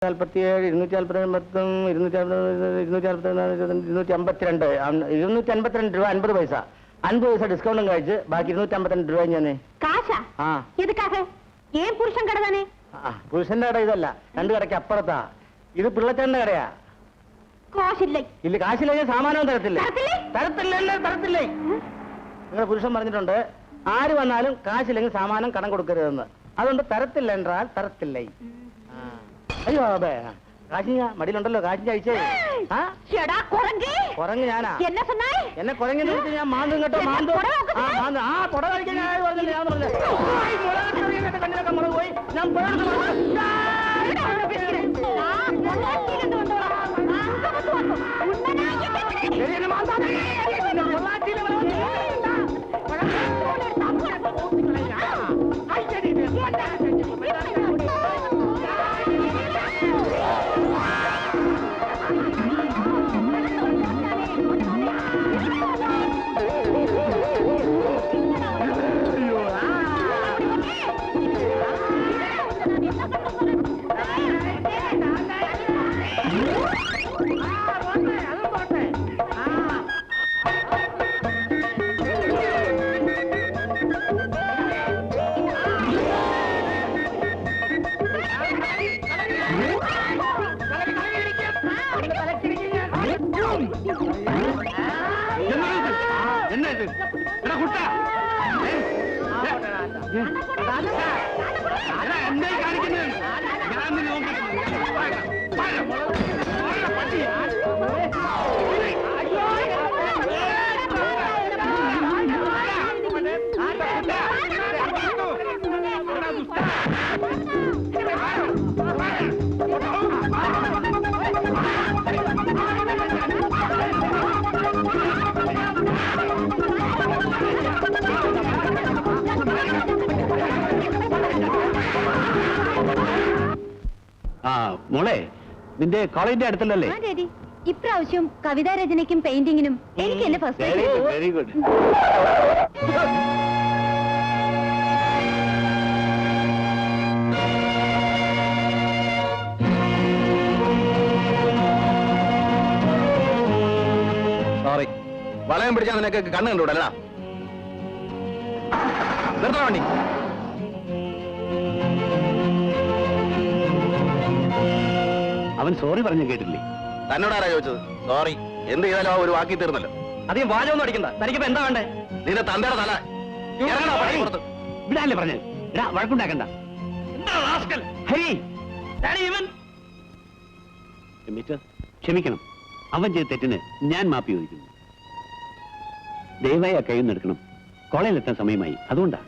47, 252 രൂപ 50 പൈസ 50 പൈസ ഡിസ്കൗണ്ടും കഴിച്ച് ബാക്കി 252 രൂപ ഞാൻ പുരുഷന്റെ കട ഇതല്ല, രണ്ട് കടയ്ക്ക് അപ്പുറത്താ. ഇത് പിള്ളച്ചേന്റെ കടയാ. ഇല്ല, കാശില്ലെങ്കിൽ സാമാനവും തരത്തില്ലേ? തരത്തില്ലേ. നിങ്ങളുടെ പുരുഷൻ പറഞ്ഞിട്ടുണ്ട്, ആര് വന്നാലും കാശില്ലെങ്കിൽ സാമാനം കടം കൊടുക്കരുതെന്ന്. അതുകൊണ്ട് തരത്തില്ല എന്നാൽ തരത്തില്ലേ. അയ്യോ അതെ, കാശിഞ്ഞ മടിയിലുണ്ടല്ലോ, കാശിഞ്ഞ അയച്ചേ. കുറങ്ങ് ഞാനാ. എന്നെ കുറങ്ങെന്ന് വെച്ചാൽ ഞാൻ മാന്തും കേട്ടോ, മാന്തും. പുട കഴിക്കാൻ ഞാൻ പറഞ്ഞില്ല. ഞാൻ പറഞ്ഞില്ലേ കണ്ണിലൊക്കെ മുളക് പോയി. ഞാൻ മോളെ, നിന്റെ കോളേജിന്റെ അടുത്തല്ലേ? ഇപ്രാവശ്യം കവിതാ രചനയ്ക്കും പെയിന്റിങ്ങിനും എനിക്ക് എന്റെ ഫസ്റ്റ്. Very good. സോറി, വളയം പിടിച്ചാൽ നിനക്ക് കണ്ണ് കണ്ടുകൂടല്ല. നിർത്താൻ വേണ്ടി അവൻ സോറി പറഞ്ഞു കേട്ടില്ലേ? തന്നോടാരാ ചോദിച്ചത്? സോറി എന്ത് ചെയ്താലും ആ ഒരു വാക്കി തീർന്നല്ലോ. അധികം വാചകമൊന്നും അടിക്കണ്ട. തനിക്കിപ്പോ എന്താ വേണ്ടേ? നിന്റെ തന്തയുടെ തല പുറത്ത് വിടാല്ലേ പറഞ്ഞത്? വഴക്കുണ്ടാക്കണ്ട. ക്ഷമിക്കണം, അവൻ ചെയ്ത തെറ്റിന് ഞാൻ മാപ്പി ചോദിക്കുന്നു. ദയവായി ആ കൈയൊന്നും എടുക്കണം. കോളേജിലെത്താൻ സമയമായി, അതുകൊണ്ടാ.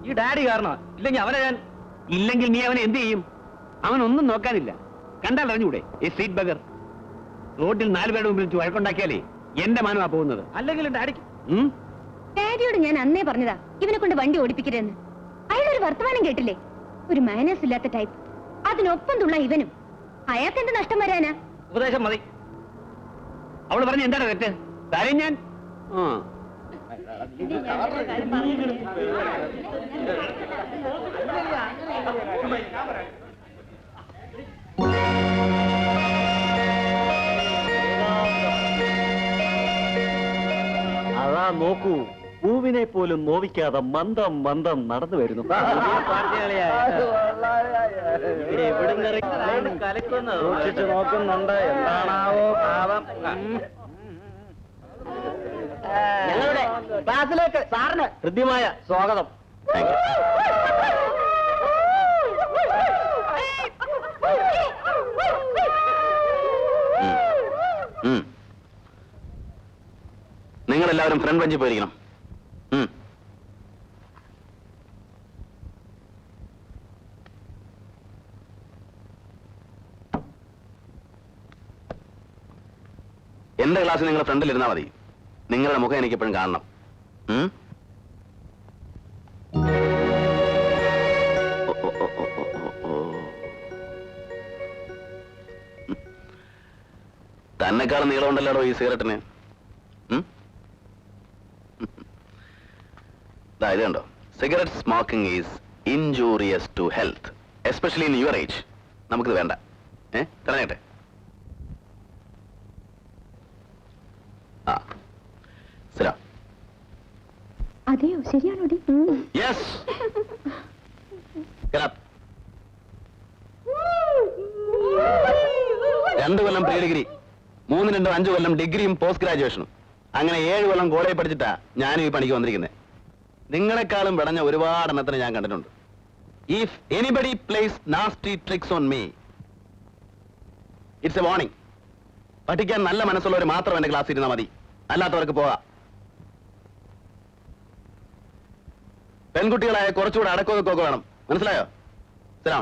ഈ ഡാഡി കാരണോ? ഇല്ലെങ്കിൽ അവനെ ഞാൻ ഇല്ലെങ്കിൽ നീ അവനെ എന്ത് ചെയ്യും? അവനൊന്നും നോക്കാനില്ല. കണ്ടാൽ അറിഞ്ഞൂടെ? ഈ സ്ട്രീറ്റ് ബഗർ റോഡിൽ 4 പേരുടെ മുമ്പിൽ വെച്ച് വഴക്കുണ്ടാക്കിയാലേ എന്റെ മാനമാ പോകുന്നത്. അല്ലെങ്കിൽ ഡാഡിയോട് ഞാൻ അന്നേ പറഞ്ഞതാ ഇവനെ കൊണ്ട് വണ്ടി ഓടിപ്പിക്കരുതെന്ന്. അയാളൊരു വർത്തമാനം കേട്ടില്ലേ? ഒരു മാനേഴ്സ് ഇല്ലാത്ത ടൈപ്പ്. അതിനൊപ്പം തുള്ള ഇവനും. അയാൾക്ക് എന്ത് നഷ്ടം വരാനാ? ഉപദേശം മതി. അവള് പറഞ്ഞ എന്താണ് തെറ്റ്? കാര്യം ഞാൻ അതാ നോക്കൂ, പൂവിനെ പോലും നോവിക്കാതെ മന്ദം മന്ദം നടന്നു വരുന്നു. സൂക്ഷിച്ചു നോക്കുന്നുണ്ട്. എന്താണാവോ പാവം. ഞങ്ങളുടെ ക്ലാസ്സിലേക്ക് സാറിന് ഹൃദ്യമായ സ്വാഗതം. നിങ്ങളെല്ലാവരും ഫ്രണ്ട് ബെഞ്ചിൽ പോയിരിക്കണം. എന്റെ ക്ലാസ്സിൽ നിങ്ങൾ ഫ്രണ്ടിൽ ഇരുന്നാൽ മതി. നിങ്ങളുടെ മുഖം എനിക്ക് എപ്പോഴും കാണണം. എന്നെക്കാളും നീളമുണ്ടല്ലോ ഈ സിഗരറ്റിന്. ഇത് കണ്ടോ, cigarette smoking is injurious to health, especially in your age. നമുക്കിത് വേണ്ട. കളഞ്ഞട്ടെ. അതെയോ, ശരിയാണോ? യെസ്. 2 കൊല്ലം പ്രീ ഡിഗ്രി, 3-5 കൊല്ലം ഡിഗ്രിയും പോസ്റ്റ് ഗ്രാജുവേഷനും, അങ്ങനെ 7 കൊല്ലം കോളേജ് പഠിച്ചിട്ടാ ഞാനും ഈ പണിക്ക് വന്നിരിക്കുന്നത്. നിങ്ങളെക്കാളും വിടഞ്ഞ ഒരുപാട് എണ്ണത്തിന് ഞാൻ കണ്ടിട്ടുണ്ട്. If anybody place nasty tricks on me, it's A warning. പഠിക്കാൻ നല്ല മനസ്സുള്ളവർ മാത്രം എന്റെ ക്ലാസ് ഇരുന്നാൽ മതി, അല്ലാത്തവർക്ക് പോകാം. പെൺകുട്ടികളായ കുറച്ചുകൂടെ അടക്കമൊക്കെ വേണം, മനസ്സിലായോ? Sit.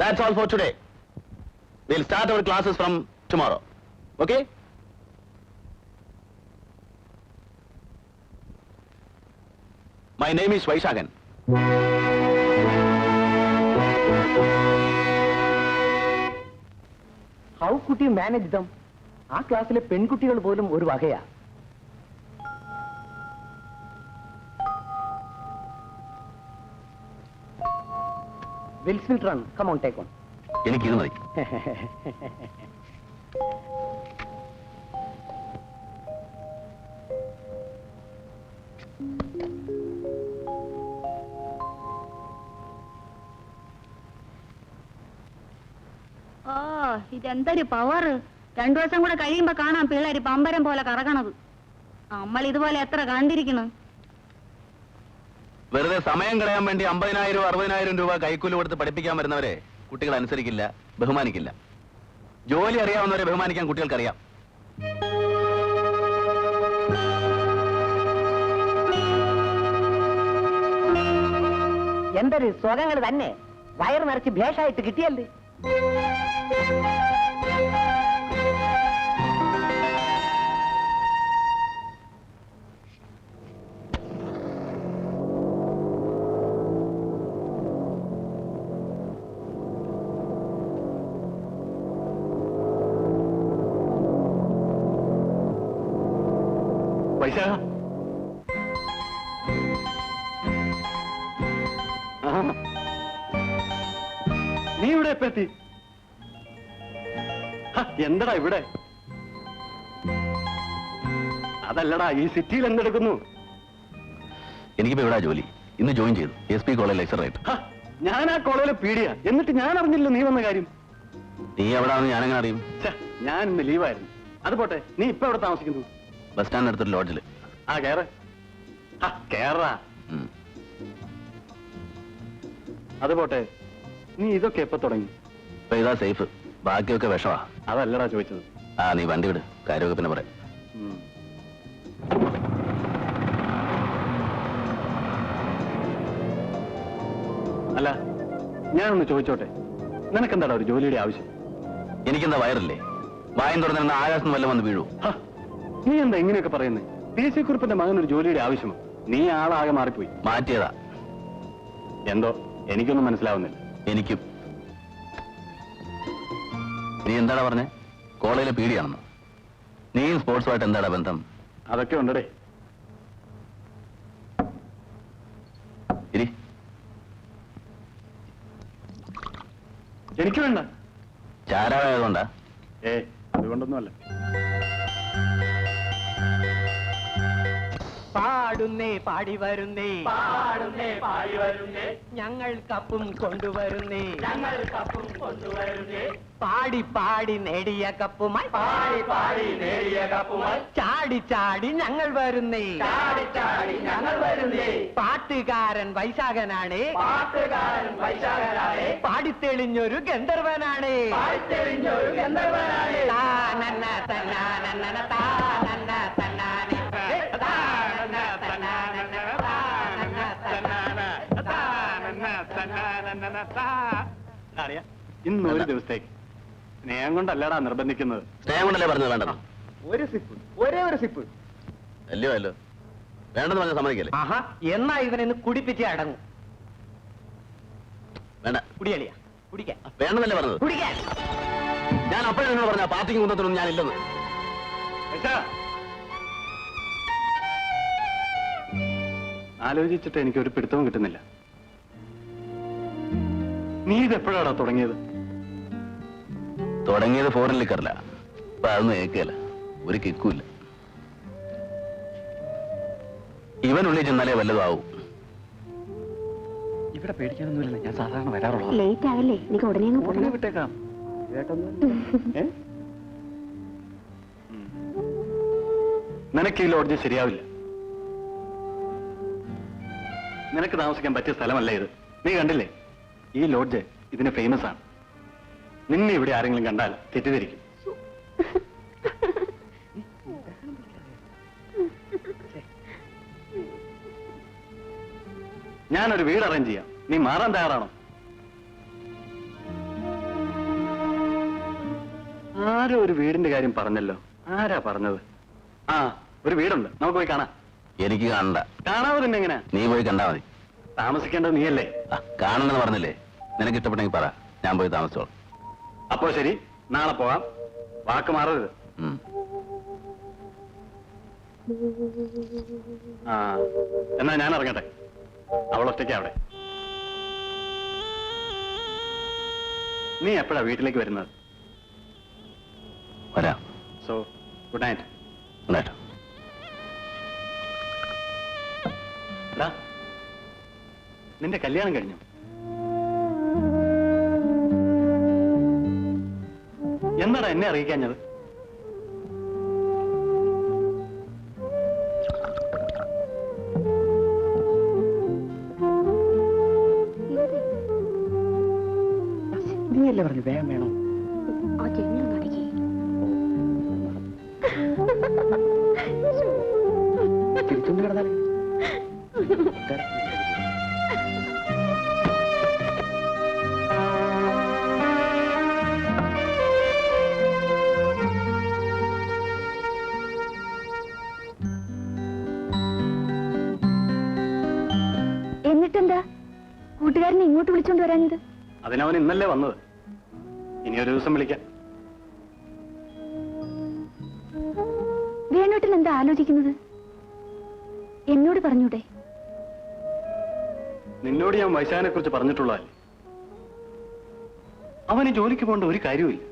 That's all for today. We'll start our classes from tomorrow. Okay? My name is Vaishagan. How could you manage them? ആ ക്ലാസ്സിലെ പെൺകുട്ടികൾ പോലും ഒരു വകയാ. Wills will run. Come on, take one. എനിക്കിത് മതി. ഇതെന്തൊരു പവർ! 2 ദിവസം കൂടെ കഴിയുമ്പോ കാണാം പിള്ളേര് പമ്പരം പോലെ കറങ്ങണത്. നമ്മൾ ഇതുപോലെ എത്ര കണ്ടിരിക്കണം. വെറുതെ സമയം കളയാൻ വേണ്ടി 50,000-60,000 രൂപ കൈക്കൂലി കൊടുത്ത് പഠിപ്പിക്കാൻ വരുന്നവരെ കുട്ടികൾ അനുസരിക്കില്ല, ബഹുമാനിക്കില്ല. ജോലി അറിയാവുന്നവരെ ബഹുമാനിക്കാൻ കുട്ടികൾക്കറിയാം. എന്തൊരു സ്വകങ്ങൾ തന്നെ, വയറ് നിറച്ച് ഭേഷായിട്ട് കിട്ടിയല്ലേ. വൈശാഖ, നീ ഇവിടെ എപ്പോ എത്തി? എന്തടാ ഇവിടെ? അതല്ലടാ, ഈ സിറ്റിയിൽ എന്തെടുക്കുന്നു? എനിക്കിപ്പോ ഇവിടെ ജോലി. ഇന്ന് ജോയിൻ ചെയ്തു, SP കോളേജ് ലെക്ചറായിട്ട്. ഞാൻ ആ കോളേജിലെ പീഡിയ, എന്നിട്ട് ഞാൻ അറിഞ്ഞില്ല നീ വന്ന കാര്യം. നീ എവിടാന്ന് ഞാനെങ്ങനെ അറിയും? ഞാൻ ഇന്ന് ലീവായിരുന്നു. അത് പോട്ടെ, നീ ഇപ്പൊ എവിടെ താമസിക്കുന്നു? ബസ് സ്റ്റാൻഡ് അടുത്തൊരു ലോഡ്ജില്. ആ കേറ കേറാ. അത് പോട്ടെ, നീ ഇതൊക്കെ എപ്പോ തുടങ്ങി? ഇപ്പൊ ഇതാ സേഫ്, ബാക്കിയൊക്കെ വിഷമാ. അതല്ലടാ ചോദിച്ചത്. നീ വണ്ടി വിട്, കാര്യമൊക്കെ പിന്നെ പറയാം. അല്ല, ഞാനൊന്ന് ചോദിച്ചോട്ടെ, നിനക്കെന്താടാ ഒരു ജോലിയുടെ ആവശ്യം? എനിക്കെന്താ വയറില്ലേ? വായം തുറന്നിരുന്ന ആകാശം വല്ലതും വന്ന് വീഴൂ. നീ എന്താ ഇങ്ങനെയൊക്കെ പറയുന്നത്? PC കുറുപ്പിന്റെ മകൻ ഒരു ജോലിയുടെ ആവശ്യമോ? നീ ആളാകെ മാറിപ്പോയി. മാറ്റിയതാ. എന്തോ എനിക്കൊന്നും മനസ്സിലാവുന്നില്ല. എനിക്കും. നീ എന്താടാ പറഞ്ഞേ? കോളേജിലെ പീഡിയാണെന്നോ? നീയും സ്പോർട്സുമായിട്ട് എന്താടാ ബന്ധം? അതൊക്കെ ഉണ്ടടേ. ഇരി. എനിക്ക് വേണ്ട. ചാരായതുകൊണ്ടാ? അതുകൊണ്ടൊന്നുമല്ല. പാടുന്നേ പാടി വരുന്നേ, പാടുന്നേ പാടി വരുന്നേ, ഞങ്ങൾ കപ്പും കൊണ്ടുവരുന്നേ, ഞങ്ങൾ കപ്പും കൊണ്ടുവരുന്നേ, പാടി പാടി നേടിയ കപ്പുമായി, പാടി പാടി നേടിയ കപ്പുമായി, ചാടി ചാടി ഞങ്ങൾ വരുന്നേ, ചാടി ചാടി ഞങ്ങൾ വരുന്നേ, പാട്ടുകാരൻ വൈശാഖനാണ്, പാട്ടുകാരൻ വൈശാഖനാണ്, പാടിത്തെളിഞ്ഞൊരു ഗന്ധർവനാണ്, പാടിത്തെളിഞ്ഞൊരു ഗന്ധർവനാണ്. താനന്ന തന്നാനന്ന താനന്ന തന്നാനെ ഇന്ന് ഒരു ദിവസത്തേക്ക് സ്നേഹം കൊണ്ടല്ലടാ നിർബന്ധിക്കുന്നത്. സ്നേഹം കൊണ്ടല്ലേ പറഞ്ഞത് വേണ്ടത്? ഒരു സിപ്പ്, ഒരേ ഒരു സിപ്പ്. അല്ലയോ അല്ലോ, വേണ്ടെന്ന് പറഞ്ഞ സമ്മതിക്കല്ലേ? ആഹാ, എന്നാ ഇവനെന്ന് കുടിപ്പിച്ച് അടങ്ങും. വേണ്ട. കുടിയളിയാ, കുടിക്കാൻ. വേണ്ടെന്നല്ലേ പറഞ്ഞത്? കുടിക്കാൻ. ഞാൻ അപ്പോഴേ നിങ്ങൾ പറഞ്ഞ പാർട്ടിക്ക് കുന്തത്തിനൊന്നും ഞാനില്ലെന്ന്. ആലോചിച്ചിട്ട് എനിക്കൊരു പിടുത്തവും കിട്ടുന്നില്ല. നീ ഇതെപ്പോഴാണോ തുടങ്ങിയത്? തുടങ്ങിയത് ഫോറിൻ ലിക്കറില്ല. അപ്പൊ അതൊന്നും ഏക്കല്ല, ഒരു കിക്കൂല്ല. ഇവനുള്ളിൽ ചെന്നാലേ വല്ലതും ആവും. ഇവിടെ പേടിക്കാനൊന്നുമില്ല, ഞാൻ സാധാരണ വരാറുള്ളൂ. ലേറ്റ് ആകല്ലേ, എനിക്ക് ഉടനെ അങ്ങ് പോകണം. വിട്ടേക്കാം. നിനക്ക് ഈ ലോഡ്ജ് ശരിയാവില്ല. നിനക്ക് താമസിക്കാൻ പറ്റിയ സ്ഥലമല്ല ഇത്. നീ കണ്ടില്ലേ, ഈ ലോഡ്ജ് ഇതിന് ഫേമസ് ആണ്. നിന്നെ ഇവിടെ ആരെങ്കിലും കണ്ടാൽ തെറ്റിദ്ധരിക്കും. ഞാനൊരു വീട് അറേഞ്ച് ചെയ്യാം, നീ മാറാൻ തയ്യാറാണോ? ആരോ ഒരു വീടിന്റെ കാര്യം പറഞ്ഞല്ലോ. ആരാ പറഞ്ഞത്? ആ, ഒരു വീടുണ്ട്, നമുക്ക് പോയി കാണാം. എനിക്ക് കാണണ്ട. കാണാതെ തന്നെ എങ്ങനെയാ? നീ പോയി കണ്ടാ മതി. താമസിക്കേണ്ടത് നീയല്ലേ? കാണണമെന്ന് പറഞ്ഞില്ലേ? നിനക്ക് ഇഷ്ടപ്പെട്ടെങ്കിൽ പറ, ഞാൻ പോയി താമസിച്ചോളാം. അപ്പോ ശരി, നാളെ പോവാം. വാക്ക് മാറരുത്. ആ, എന്നാ ഞാൻ ഇറങ്ങട്ടെ. അവളൊറ്റയ്ക്ക് അവിടെ. നീ എപ്പോഴാ വീട്ടിലേക്ക് വരുന്നത്? വരാം. So good night. Good night. നിന്റെ കല്യാണം കഴിഞ്ഞു? എന്താടാ എന്നെ അറിയിക്കാഞ്ഞത്? നീയല്ലേ പറഞ്ഞു വേഗം വേണോ? തിരിച്ചൊന്നും കിടന്നാലേ എന്നിട്ടെന്താ കൂട്ടുകാരനെ ഇങ്ങോട്ട് വിളിച്ചോണ്ട് വരാഞ്ഞത്? അതിനവൻ ഇന്നല്ലേ വന്നത്. ഇനി ഒരു ദിവസം വിളിക്കാം. വേണോട്ടിൽ എന്താ ആലോചിക്കുന്നത്? എന്നോട് പറഞ്ഞൂടെ? നിന്നോട് ഞാൻ വൈശാഖനെ കുറിച്ച് പറഞ്ഞിട്ടുള്ളതല്ലേ. അവന് ജോലിക്ക് പോകേണ്ട ഒരു കാര്യവുമില്ല.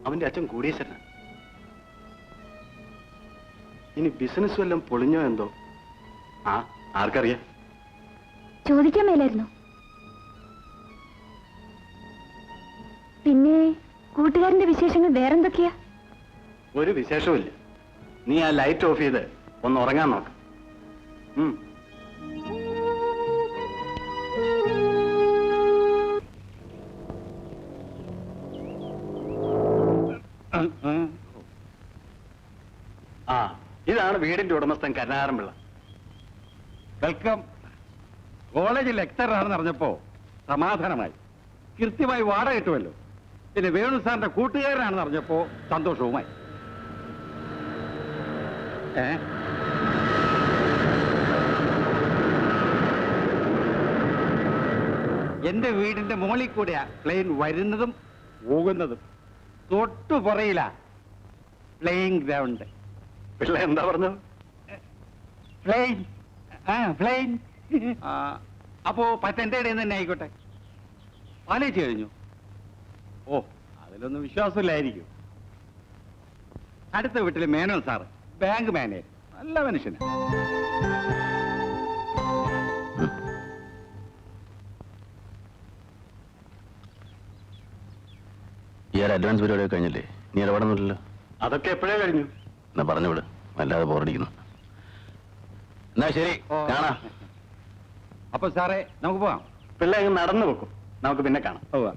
അവന്റെ അച്ഛൻ കോടീശ്വരനാണ്. ഇനി ബിസിനസ് വല്ലതും പൊളിഞ്ഞോ എന്തോ? ആ, ആർക്കറിയാം. ചോദിക്കാൻ മേലായിരുന്നു. പിന്നെ കൂട്ടുകാരന്റെ വിശേഷങ്ങൾ വേറെന്തൊക്കെയാ? ഒരു വിശേഷവുമില്ല. നീ ആ ലൈറ്റ് ഓഫ് ചെയ്ത് ഒന്ന് ഉറങ്ങാൻ നോക്ക്. ആ, ഇതാണ് വീടിന്റെ ഉടമസ്ഥൻ കരുണാകരൻപിള്ള. വെൽക്കം. കോളേജിൽ ലെക്ചറാണെന്ന് അറിഞ്ഞപ്പോ സമാധാനമായി. കൃത്യമായി വാടക കിട്ടുമല്ലോ. പിന്നെ വേണു സാറിന്റെ കൂട്ടുകാരനാണെന്ന് അറിഞ്ഞപ്പോ സന്തോഷവുമായി. എന്റെ വീടിന്റെ മുകളിൽ കൂടെയാ പ്ലെയിൻ വരുന്നതും പോകുന്നതും. തൊട്ടു പുറയില്ല പ്ലേയിങ് ഗ്രൗണ്ട്. പിള്ള എന്താ പറഞ്ഞത്? പ്ലെയിൻ. പ്ലെയിൻ. അപ്പോ പറ്റന്റെ ഇടയിൽ തന്നെ ആയിക്കോട്ടെ. ആലോചിച്ച് കഴിഞ്ഞു? ഓ, അതിലൊന്നും വിശ്വാസമില്ലായിരിക്കും. അടുത്ത വീട്ടിലെ മേനോൻ സാറ് ബാങ്ക് മാനേജർ, നല്ല മനുഷ്യനാണ്. ഈ ഒരു അഡ്വാൻസ് പരിപാടിയൊക്കെ കഴിഞ്ഞില്ലേ? നീ ഇടപെടുന്നില്ലല്ലോ. അതൊക്കെ എപ്പോഴേ കഴിഞ്ഞു. എന്നാ പറഞ്ഞു വിട്, വല്ലാതെ ബോറടിക്കുന്നു. എന്നാ ശരി, കാണാം. അപ്പൊ സാറേ നമുക്ക് പോവാം. പിള്ള നടന്നു വെക്കും. നമുക്ക് പിന്നെ കാണാം. പോവാം.